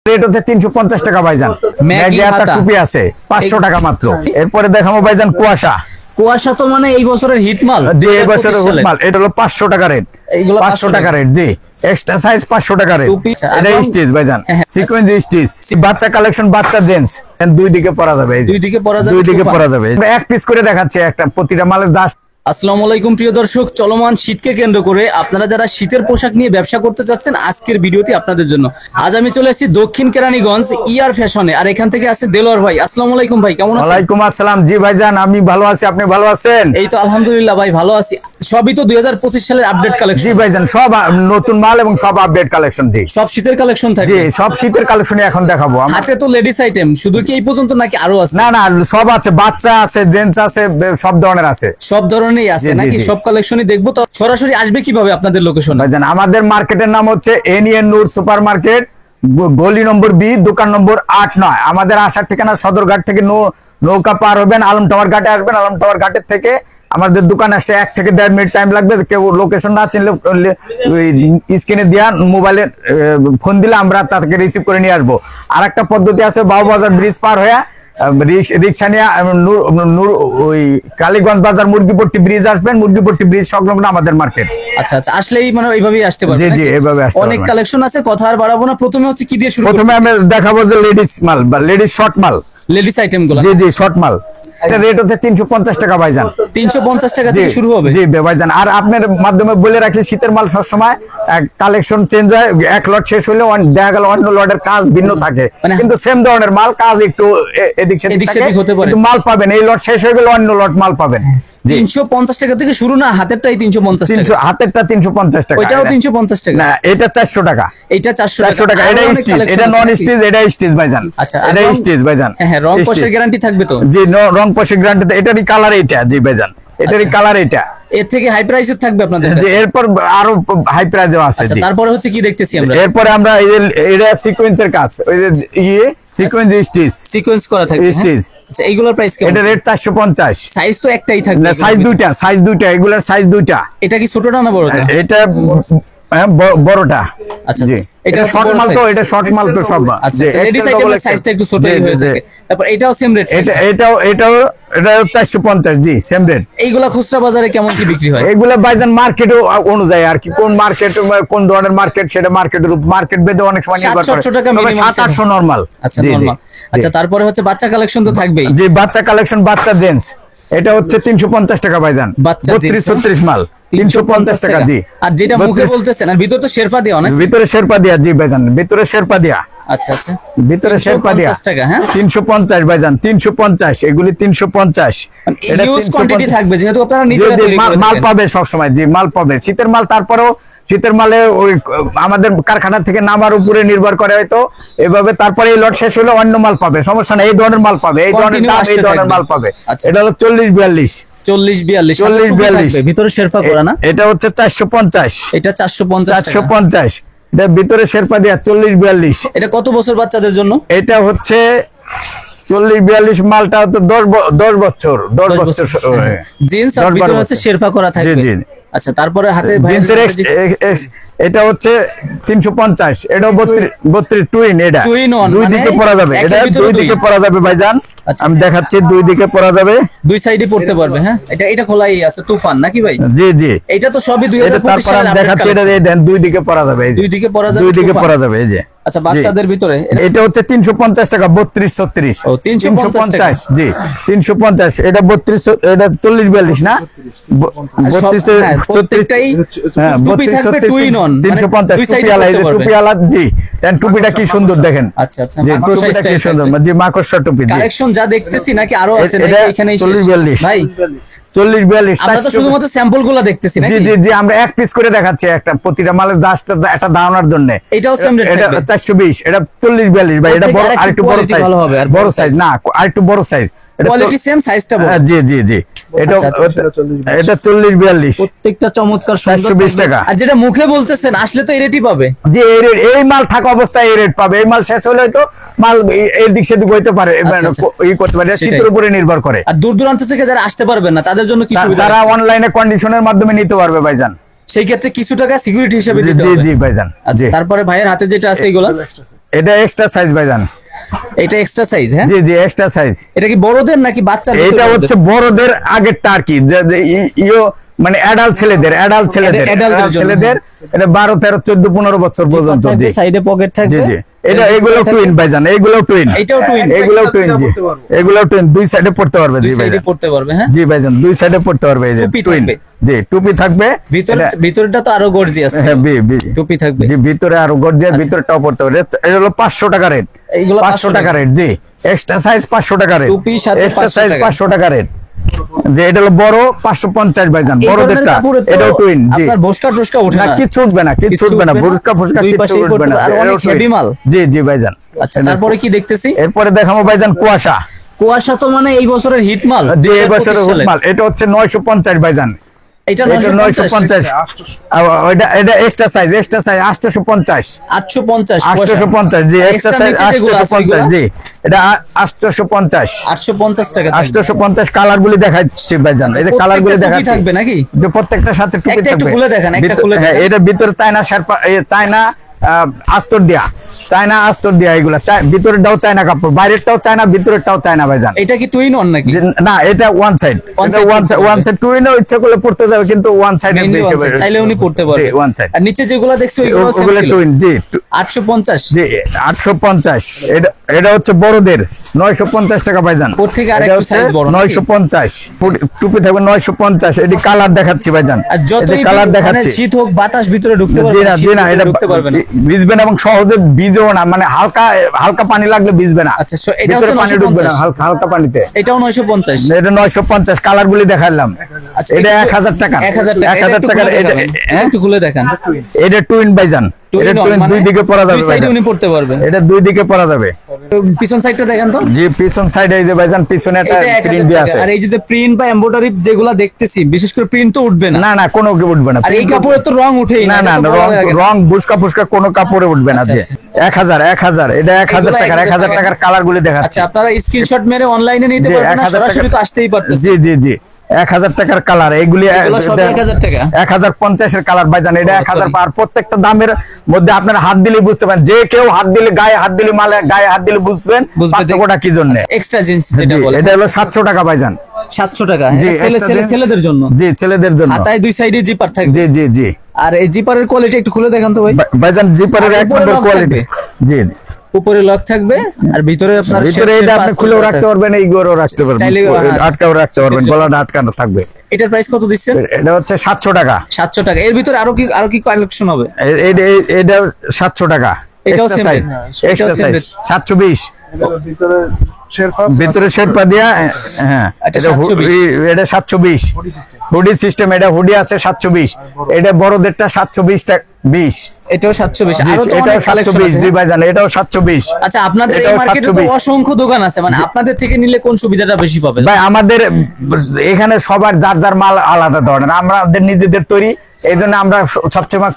Rate হচ্ছে 350 টাকা ভাইজান। ম্যাগি হাতা টুপি আছে 500 টাকা মাত্র। এরপরে দেখাবো ভাইজান কুয়াশা। কুয়াশা তো মানে এই বছরের হিট মাল। জি এই বছরের হিট মাল। এটা হলো 500 টাকা রেট। এইগুলো 500 টাকা রেট। জি এক্সট্রা সাইজ 500 টাকা রেট। এটা স্টিচ ভাইজান, সিকোয়েন্স স্টিচ। বাচ্চা কালেকশন, বাচ্চা জেন্টস দুই দিকে পরা যাবে। দুই দিকে পরা যাবে, দুই দিকে পরা যাবে। এক পিস করে দেখাচ্ছি একটা প্রতিটা মালের জাস্ট। আসসালামু আলাইকুম প্রিয় দর্শক, চলমান শীতকে কেন্দ্র করে আপনারা যারা শীতের পোশাক নিয়ে ব্যবসা করতে চাচ্ছেন, আজকের ভিডিওটি আপনাদের জন্য। আজ আমি চলে এসেছি দক্ষিণ কেরানীগঞ্জ ইয়ার ফ্যাশনে, আর এখান থেকে আছে দেলোয়ার ভাই। আসসালামু আলাইকুম ভাই, কেমন আছেন? ওয়ালাইকুম আসসালাম। জি ভাইজান আমি ভালো আছি, আপনি ভালো আছেন? এই তো আলহামদুলিল্লাহ ভাই ভালো আছি। সবই তো 2025 সালের আপডেট কালেকশন। জি ভাইজান সব নতুন মাল এবং সব আপডেট কালেকশন। জি সব শীতের কালেকশন থাকে। জি সব শীতের কালেকশনই এখন দেখাবো। হাতে তো লেডিস আইটেম, শুধু কি এই পর্যন্ত নাকি আরো আছে? না না সব আছে, বাচ্চা আছে, জেন্টস আছে, সব ধরনের আছে। সব ধরনেরই আছে নাকি? সব কালেকশনই দেখবো। তো সরাসরি আসবে কিভাবে আপনাদের লোকেশন? ভাইজান আমাদের মার্কেটের নাম হচ্ছে এনিএন নূর সুপার মার্কেট, গলি নম্বর বি, দোকান নম্বর 8-9। আমাদের আসার ঠিকানা সদরঘাট থেকে নৌকা পার হবেন, আলম টাওয়ার ঘাটে আসবেন। আলম টাওয়ার ঘাটের থেকে আমাদের দোকান আসে 1 থেকে 1.5 মিনিট টাইম লাগবে। কেউ লোকেশন না চিনলে স্ক্রিনে দেওয়া মোবাইলে ফোন দিলে আমরা তাকে রিসিভ করে নিয়ে আসবো। আর একটা পদ্ধতি আছে, বাবুবাজার ব্রিজ পার হয়ে রিক্সা নিয়ে ওই কালীগঞ্জ বাজার মুরগিপট্টি ব্রিজ আসবেন। মুরগিপট্টি ব্রিজ সংলগ্ন আমাদের মার্কেট। আচ্ছা আচ্ছা, আসলেই মানে এইভাবেই আসতে পারবেন। জি জি এইভাবে আসতে অনেক কালেকশন আছে, কথা আর বাড়াবো না। প্রথমে হচ্ছে কি দিয়ে শুরু? প্রথমে আমি দেখাবো যে লেডিস মাল বা লেডিস শর্ট মাল, লেডিস আইটেম গুলো। জি জি শর্ট মাল। এটা রেট হচ্ছে 350 টাকা ভাইজান। 350 টাকা থেকে শুরু হবে? জি ভাইজান। আর আপনার মাধ্যমে বলে রাখি, শীতের মাল সবসময় কালেকশন চেঞ্জ হয়। এক লট শেষ হলে দেখা গেল অন্য লটের কাজ ভিন্ন থাকে, কিন্তু সেম ধরনের মাল, কাজ একটু এদিক সেদিক হতে পারে। মাল পাবেন, এই লট শেষ হয়ে গেলে অন্য লট মাল পাবেন। 350 টাকা থেকে শুরু না? হাতেরটাই 350 টাকা? হাতেরটা 350 টাকা। ওইটাও 350 টাকা? না এটা 400 টাকা। এটা 400 টাকা। এটা স্টিচ, এটা নন স্টিচ, এটা স্টিচ ভাইজান। আচ্ছা এটা স্টিচ ভাইজান। হ্যাঁ, রং কষের গ্যারান্টি থাকবে তো? জি রং কষের গ্যারান্টি। এটারই কালার এটা। জি ভাইজান এটারই কালার এটা। এর থেকে হাই প্রাইসের থাকবে আপনাদের কাছে? এরপর আরো হাই প্রাইসেও আছে। আচ্ছা, তারপরে হচ্ছে কি দেখতেছি আমরা? এরপরে আমরা এই যে এটা সিকোয়েন্সের কাজ, ওই যে সিকোয়েন্স স্টিচ, সিকোয়েন্স করা থাকবে স্টিচ। আচ্ছা, এইগুলোর প্রাইস কেমন? এটা রেট 450। সাইজ তো একটাই থাকবে? না সাইজ দুইটা, এগুলার সাইজ দুইটা। এটা কি ছোটটা না বড়টা? এটা বড়টা। আচ্ছা, এটা শর্ট মাল তো, এটা শর্ট মাল তো সব। আচ্ছা, লেডিস আইটেমের সাইজটা একটু ছোট হয়ে থাকে। তারপর এটাও সেম রেট? এটাও 450। জি সেম রেট। এইগুলা খুচরা বাজারে কেমন কি বিক্রি হয়? এইগুলা ভাইজান মার্কেট অনুযায়ী আর কি, কোন মার্কেট কোন ধরনের মার্কেট সেটা মার্কেটের মার্কেট ভেদে অনেক সময় নির্ভর করে। 700 টাকা মিনিমাম, 700 নরমাল। আচ্ছা নরমাল। আচ্ছা, তারপরে হচ্ছে বাচ্চা কালেকশন তো থাকবেই? জি বাচ্চা কালেকশন, বাচ্চা জেন্টস। এটা হচ্ছে 350 টাকা ভাইজান। 32-36 মাল 350 টাকা। জি। আর যেটা মুখে বলতেছেন, আর ভিতর তো শেরপা দেওয়া না? ভিতরে শেরপা দেয়া। জি ভাইজান ভিতরে শেরপা দেয়া। আচ্ছা আচ্ছা, ভিতরে শেরপা দেয়া। 350 টাকা। হ্যাঁ 350 ভাইজান, 350। এগুলি 350। এটা হিউজ কোয়ান্টিটি থাকবে যেহেতু আপনারা নিজেরা তৈরি করেন। মাল পাবে সব সময়। জি মাল পাবে, শীতের মাল। তারপরেও শীতের মালে ওই আমাদের কারখানা থেকে নামার উপরে নির্ভর করে হয়তো এভাবে। তারপরে এই লট শেষ হলে অন্য মাল পাবে, সমস্যা নেই। এই ধরনের মাল পাবে, এই ধরনের দাম, এই ধরনের মাল পাবে। এটা হলো 40-42। 40-42 ভিতরে শেরপা করা না? এটা হচ্ছে 450। এটা 450। এটা ভিতরে শেরপা দেয়া 40-42। এটা কত বছর বাচ্চাদের জন্য? এটা হচ্ছে 40-42 মালটা তো 10 বছর। জিন্স আর ভিতরে হচ্ছে শেরপা করা থাকবে। জি জি। আচ্ছা, তারপরে হাতে এটা হচ্ছে 350। এটাও 32 টুইন। এটা দুই দিকে পরা যাবে। এটা দুই দিকে পরা যাবে ভাইজান। আমি দেখাচ্ছি, দুই দিকে পরা যাবে, দুই সাইডে পড়তে পারবে। হ্যাঁ এটা খোলাই আছে তুফান নাকি ভাই? জি জি। এটা তো সবই 2025 সালের দেখাচ্ছি। এটা দেন দুই দিকে পরা যাবে। দুই দিকে পরা যাবে, দুই দিকে পরা যাবে। এই যে। আচ্ছা, বাচ্চাদের ভিতরে এটা হচ্ছে 350 টাকা। 32-36। ও 350। জি 350। এটা 32, এটা 40-42 না? 32-36টাই টুপি থাকবে টুইন অন 350। টুপিওয়ালা। জি টুপিটা কি সুন্দর দেখেন। আচ্ছা আচ্ছা, জি টুপিটা কি সুন্দর। জি মাকড়সা টুপি। কালেকশন যা দেখতেছি নাকি আরো আছে নাকি এখানে? 40-42 ভাই 40-42। আমরা তো শুধুমাত্র স্যাম্পল গুলো দেখতেছি নাকি? জি জি জি আমরা এক পিস করে দেখাচ্ছি একটা প্রতিটা মালের জাস্ট একটা ধারণার জন্য। এটাও সেম রেট থাকবে? এটা 420। এটা 40-42 ভাই। এটা বড়, আরেকটু বড় সাইজ। বড় সাইজ না, আরেকটু বড় সাইজ। এটা কোয়ালিটি সেম, সাইজটা বড়। জি জি জি। এটা 40-42। প্রত্যেকটা চমৎকার, 420 টাকা। আর যেটা মুখে বলতেছেন আসলে তো এই রেটই পাবে? জি এই মাল থাকা অবস্থায় এই রেট পাবে। এই মাল শেষ হলে তো মাল এই দিক সেদিক হইতে পারে, করতে পারে। শীতের উপরে নির্ভর করে। আর দূর দূরান্ত থেকে যারা আসতে পারবেন না তাদের জন্য কি সুবিধা? তারা অনলাইনে কন্ডিশনের মাধ্যমে নিতে পারবে ভাইজান। সেই ক্ষেত্রে কিছু টাকা সিকিউরিটি হিসেবে জি দিতে জি হবে। জি ভাইজান আচ্ছা, জি। তারপরে ভাইয়ের হাতে যেটা আছে এগুলা, এটা এক্সট্রা সাইজ ভাইজান। এটা এক্সট্রা সাইজ, হ্যাঁ? জি জি এক্সট্রা সাইজ। এটা কি বড়দের নাকি বাচ্চার? এটা হচ্ছে বড়দের আগেরটা আর কি, ইয়ো মানে অ্যাডাল্ট ছেলেদের, অ্যাডাল্ট ছেলেদের, অ্যাডাল্টদের জন্য। ছেলেদের। এটা 12 13 14 15 বছর পর্যন্ত। জি সাইডে পকেট জি থাকবে। জি। এটা এগুলো টুইন ভাইজান, এগুলো টুইন, এটাও টুইন, এগুলো টুইন। জি এগুলো টুইন, দুই সাইডে পড়তে পারবে। জি দুই সাইডে ভাইজান পড়তে পারবে, হ্যাঁ। জি ভাইজান দুই সাইডে পড়তে পারবে। এই যে টুপি টুইন। থাকবে। জি টুপি থাকবে। ভিতরটা তো আরো গর্জিয়াস। হ্যাঁ টুপি থাকবে। জি ভিতরে আরো গর্জিয়াস, ভিতরটাও পড়তে পারবে। এটা হলো 500 টাকা রেট। এইগুলো 500 টাকা রেট। জি এক্সট্রা সাইজ 500 টাকা রেট। টুপির সাথে এক্সট্রা 500 সাইজ টাকা। 500 টাকা রেট। যে এটা হলো বড় 550 ভাইজান, এই ধরনের বড়দেরটা। কাপড়ে তো এটাও টুইন। জি আপনার বসকা টসকা ওঠে না, না। কিচ্ছু উঠবে না, কিচ্ছু উঠবে না, বুরকা ফুসকা দুই কিচ্ছু পাশেই উঠবে করতে না। পারবে। আর অনেক এটাও হেভি টুইন। মাল। জি জি ভাইজান। আচ্ছা, তারপরে কি দেখতেছি? এরপরে দেখাবো ভাইজান কুয়াশা। কুয়াশা তো মানে এই বছরের হিট মাল। জি এই বছরের 2025 সালে। মাল। এটা হচ্ছে 950 ভাইজান। এটা এটা 950 950। এটা এক্সট্রা সাইজ, এক্সট্রা সাইজ 850। 850 850 জি এক্সট্রা সাইজ 850 জি। এটা 850। 850 টাকা থাকবে। 850 কালার গুলি দেখাচ্ছি ভাইজান। এই যে কালার গুলি প্রত্যেকটা টুপি দেখাচ্ছি থাকবে নাকি? যে প্রত্যেকটার সাথে টুপি একটা একটু থাকবে। খুলে দেখান, একটা খুলে হ্যাঁ, দেখান। এটা ভিতরে চায়না শার্পা, চায়না আস্তর দিয়া, চায়না আস্তর দিয়া। এগুলা ভিতরেরটাও চায়না কাপড়, বাইরেরটাও চায়না, ভিতরেরটাও চায়না ভাইজান। এটা কি টুইন অন নাকি? না এটা ওয়ান সাইড, One এটা side ওয়ান পড়তে সাইড, ওয়ান সাইড টুইনও ইচ্ছা করলে পড়তে যাবে, কিন্তু one side Mainly one side, চাইলে উনি পড়তে পারবে। One side. আর নিচে যেগুলো দেখছি ওইগুলো ওগুলো টুইন। জি 850। জি 850। এটা হচ্ছে বড়দের 950 টাকা ভাইজান। ওর থেকে আর এটা একটু হচ্ছে size বড় নাকি? 950। টুপি থাকবে 950। এটি কালার দেখাচ্ছি ভাইজান। আর যতই কালার মানে দেখাচ্ছি। শীত হোক বাতাস ভিতরে ঢুকতে পারবে জি না, না, শীত জি না, ভিতরে এটা ঢুকতে পারবে না। ভিজবে না এবং সহজে ভিজেও না, মানে হালকা হালকা পানি লাগলে ভিজবে না। আচ্ছা, এটা ভিতরে হচ্ছে পানি ঢুকবে না 950। হালকা হালকা পানিতে। এটাও 950। এটা 950 কালার গুলি দেখালাম। আচ্ছা, এটা 1000 টাকা। 1000 টাকা। 1000 টাকা। এটা একটু খুলে দেখান। এটা টুইন ভাইজান। এটা Twin on, টুইন মানে দুই দিকে পরা যাবে দুই সাইডে ভাইজান। উনি পড়তে পারবেন। এটা দুই দিকে পরা যাবে। পিছন সাইডটা দেখেন তো। জি পিছন সাইডে এই যে ভাইজান পিছনে একটা এটা 1000 প্রিন্ট দেয়া টাকা। আছে। আর এই যে প্রিন্ট বা এমব্রয়ডারি যেগুলা দেখতেছি, বিশেষ করে প্রিন্ট তো উঠবে না। না না কোনো উঠবে না। আর এই কাপড়ে তো রং উঠেই না না এটা তো রং বলা লাগে না। রং বুসকা ফুসকা কোনো কাপড়ে উঠবে না। আচ্ছা, জি আচ্ছা। 1000 এটা 1000 এগুলা টাকা। 1000 1000 টাকার কালার গুলি দেখাচ্ছি। আচ্ছা, আপনারা স্ক্রিনশট মেরে অনলাইনে নিতে জি, পারবেন না, 1000 টাকা। সরাসরি তো আসতেই পারতেছেন। জি জি জি 1000 টাকার কালার এগুলি। এগুলো সব 1000 টাকা। 1050 এর কালার ভাইজান। এটা ও, 1000 sorry। আর প্রত্যেকটা দামের মধ্যে আপনারা হাত দিলে বুঝতে পারেন। যে কেউ হাত দিলে গায়ে হাত দিলে মালে গায়ে হাত দিলে বুঝবেন পার্থক্যটা কি জন্য। এক্সট্রা জিন্স জি, যেটা বলে এটা হলো 700 টাকা ভাইজান। 700 টাকা। জি এটা extra jeans। ছেলেদের জন্য। জি ছেলেদের জন্য। হাতায় দুই সাইডে জিপার থাকবে। জি জি জি আর এই জিপারের কোয়ালিটি একটু খুলে দেখান তো ভাই। ভাইজান জিপারের আর এক উপরে নম্বর lock কোয়ালিটি। জি উপরে লক থাকবে আর ভিতরে আপনার ভিতরে এটা আপনি খুলেও রাখতে পারবেন, এই গরও রাখতে পারবেন, চাইলে, হ্যাঁ। আটকাও রাখতে পারবেন, গলাটা আটকানো থাকবে। এটার প্রাইস কত দিচ্ছেন? এটা হচ্ছে 700 টাকা। 700 টাকা। এর ভিতরে আরো কি কালেকশন হবে? এটা 700 টাকা। এটাও extra same size, rate। Extra এটাও same সাইজ rate। 720। ভিতরে শেরপা দিয়া। হ্যাঁ এটা এটা 720। এটা 720 হুডি সিস্টেম। এটা হুডি আছে 720। এটা বড়দেরটা 720 টাকা 20। এটাও 720। জি, আরো তো অনেক এটাও কালেকশন 720। আছে। জি ভাইজান এটাও 720। আচ্ছা, আপনাদের এই এটাও মার্কেটে তো 720। অসংখ্য দোকান আছে, মানে আপনাদের থেকে নিলে কোন সুবিধাটা বেশি পাবেন? ভাই আমাদের এখানে সবার যার যার মাল আলাদা ধরনের, আমাদের নিজেদের তৈরি, এই জন্য আমরা সবসময়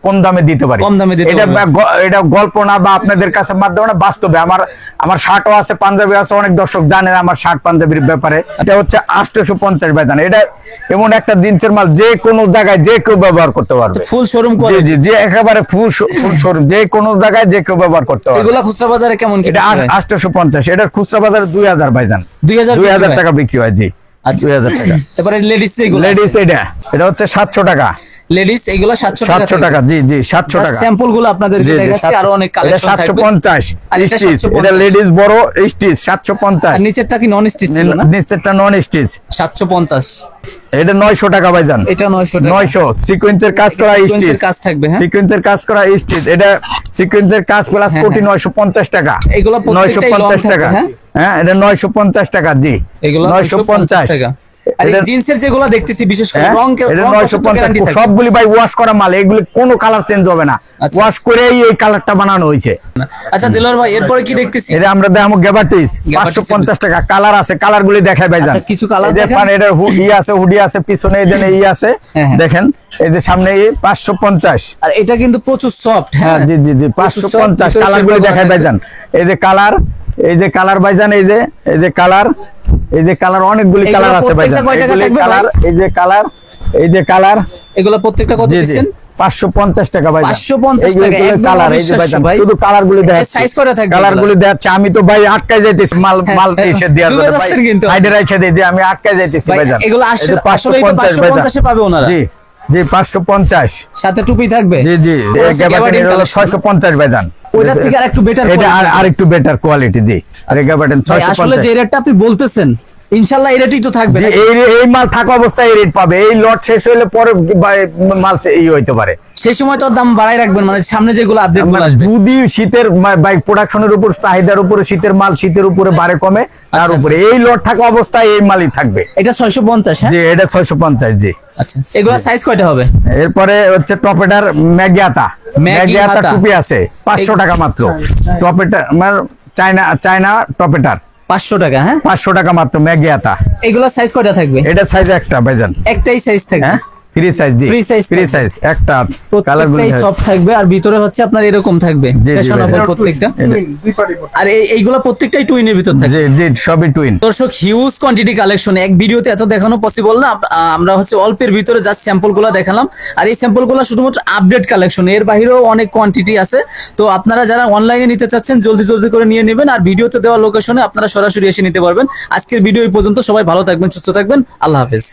কম দামে দিতে পারি। কম দামে দিতে এটা পারবেন। এটা গল্প না বা আপনাদের কাছে মাধ্যমে না, বাস্তবে আমার শার্টও আছে, পাঞ্জাবি আছে। অনেক দর্শক জানেন আমার শার্ট পাঞ্জাবির ব্যাপারে। এটা হচ্ছে 850 ভাইজান। এটা এমন একটা জিন্সের মাল যে কোনো জায়গায় যে কেউ ব্যবহার করতে পারবে। ফুল শোরুম জি কোয়ালিটি। জি জি একেবারে ফুল শোরুম, যে কোনো জায়গায় যে কেউ ব্যবহার করতে পারবে। এগুলা খুচরা বাজারে কেমন কি? এটা 850। এটার খুচরা বাজারে 2000 ভাইজান। 2000 টাকা বিক্রি হয়। জি আচ্ছা। 2000 টাকা। তারপরে লেডিস এগুলো লেডিস এটা হচ্ছে 700 টাকা। লেডিস এগুলো 700 700 টাকা। জি জি 700 টাকা। স্যাম্পল গুলো আপনাদেরকে দেখাচ্ছি, আরো অনেক কালেকশন থাকবে। 750 আর এটা স্টিচ। 750 এটা লেডিস বড় স্টিচ আর 750। নিচেরটা কি নন স্টিচ ছিল না? নিচেরটা নন স্টিচ। 750। এটা 900 টাকা ভাইজান। এটা 900 টাকা। 900 সিকোয়েন্সের কাজ করা সিকোয়েন্সের স্টিচ। কাজ থাকবে, হ্যাঁ। সিকোয়েন্সের কাজ করা স্টিচ। এটা সিকোয়েন্সের কাজ প্লাস হ্যাঁ, কোটি হ্যাঁ। 950 টাকা। এগুলো প্রত্যেকটাই long 950 টাকা। থাকবে, হ্যাঁ। হ্যাঁ এটা 950 টাকা। জি এগুলো 950 টাকা। আর এই এটা- জিন্সের যেগুলো দেখতেছি বিশেষ করে হ্যাঁ, রং এটা রং 950 গ্যারান্টি থাকে। সবগুলি ভাই ওয়াশ করা মাল, এগুলি কোনো কালার চেঞ্জ হবে না। আচ্ছা। ওয়াশ করেই এই কালারটা বানানো হয়েছে। আচ্ছা দিলওয়ার ভাই, এরপরে কি দেখতেছি? এটা আমরা দেখাবো গ্যাবার্টিস গ্যাবার্টিস 550 টাকা। কালার আছে, কালার গুলি দেখাই ভাই। আচ্ছা, কিছু colour দেখান। এটার হুডি আছে, হুডি আছে পিছনে, এই যে ই আছে হ্যাঁ, হ্যাঁ। দেখেন, এই যে সামনে 550। আর এটা কিন্তু প্রচুর সফট, হ্যাঁ হ্যাঁ। জি জি জি 550 ভিতরে কালার গুলি shape দেখাই করা ভাইজান। এই যে কালার, এই যে কালার ভাইজান, এই যে কালার, এই যে কালার অনেকগুলি এগুলো কালার আছে ভাইজান। প্রত্যেকটা কয় টাকা এগুলি থাকবে ভাই? কালার, এই যে কালার, এই যে কালার, এগুলো প্রত্যেকটা কত জি জি দিচ্ছেন? 550 টাকা ভাই, 550 টাকা, একদম কালার। এই যে অবিশ্বাস্য ভাই ভাই। শুধু কালার গুলি দেখাচ্ছি, সাইজ কয়টা থাকবে কালার এগুলো? গুলি দেখাচ্ছি। আমি তো ভাই আটকায় যাইতেছি মাল মাল এসে দেওয়ার ডুবে জন্য ভাই, যাচ্ছেন কিন্তু। সাইডে রেখে দিই যে আমি আটকায় যাইতেছি ভাই, ভাই জান। এগুলো এই যে আসলে এই তো 550 এ পাবে ওনারা। জি জি 550, সাথে টুপি থাকবে। জি জি পুরো হচ্ছে গ্যাবার্ডিন gabardine হলো collection। 650 ভাই জান। ওইটার থেকে আরেকটু better এটা quality। আর একটু বেটার কোয়ালিটি, জি গ্যাবার্ডিন ভাই, আসলে 650। যে রেটটা আপনি বলতেছেন ইনশাআল্লাহ এই রেটই তো থাকবে জি, নাকি? এই মাল থাকা অবস্থায় এই রেট পাবে, এই লট শেষ হইলে পরে মাল হইতে পারে। সেই সময় তো দাম বাড়াই রাখবেন, মানে সামনে যেগুলো আপডেট গুলো আসবে। যদি শীতের বাইক প্রোডাকশনের উপর, চাহিদার উপরে, শীতের মাল শীতের উপরে বাড়ে কমে, তার আচ্ছা, উপরে এই লট থাকা অবস্থায় এই মালই থাকবে। এটা 650, হ্যাঁ? জি এটা 650, জি। আচ্ছা, এগুলো সাইজ কয়টা হবে? এরপরে হচ্ছে টপেটার ম্যাগিয়াতা, ম্যাগিয়াতা হাতা। টুপি আছে 500 টাকা মাত্র। টপেটার মানে চায়না টপেটার 500 টাকা, হ্যাঁ? 500 টাকা মাত্র ম্যাগিয়াতা। এগুলো সাইজ কয়টা থাকবে? এটা সাইজ একটা ভাইজান, একটাই সাইজ থাকবে। হ্যাঁ ফ্রি সাইজ, জি Free size ফ্রি থাকবে। সাইজ একটা। কালার গুলো প্রত্যেকটাই সফট থাকবে আর ভিতরে হচ্ছে আপনার এরকম থাকবে জি, ফ্যাশনেবল ভাই। প্রত্যেকটা। আর এইগুলো প্রত্যেকটাই টুইনের ভিতর থাকবে। জি জি সবই টুইন। দর্শক, হিউজ কোয়ান্টিটি কালেকশন, এক ভিডিওতে এত দেখানো পসিবল না। আমরা হচ্ছে অল্পের ভিতরে জাস্ট স্যাম্পল গুলো দেখালাম। আর এই স্যাম্পল গুলো শুধুমাত্র আপডেট কালেকশন, এর বাইরেও অনেক কোয়ান্টিটি আছে। তো আপনারা যারা অনলাইনে নিতে চাচ্ছেন জলদি জলদি করে নিয়ে নেবেন, আর ভিডিওতে দেওয়া লোকেশনে আপনারা সরাসরি এসে নিতে পারবেন। আজকের ভিডিও এই পর্যন্ত, সবাই ভালো থাকবেন, সুস্থ থাকবেন, আল্লাহ হাফেজ।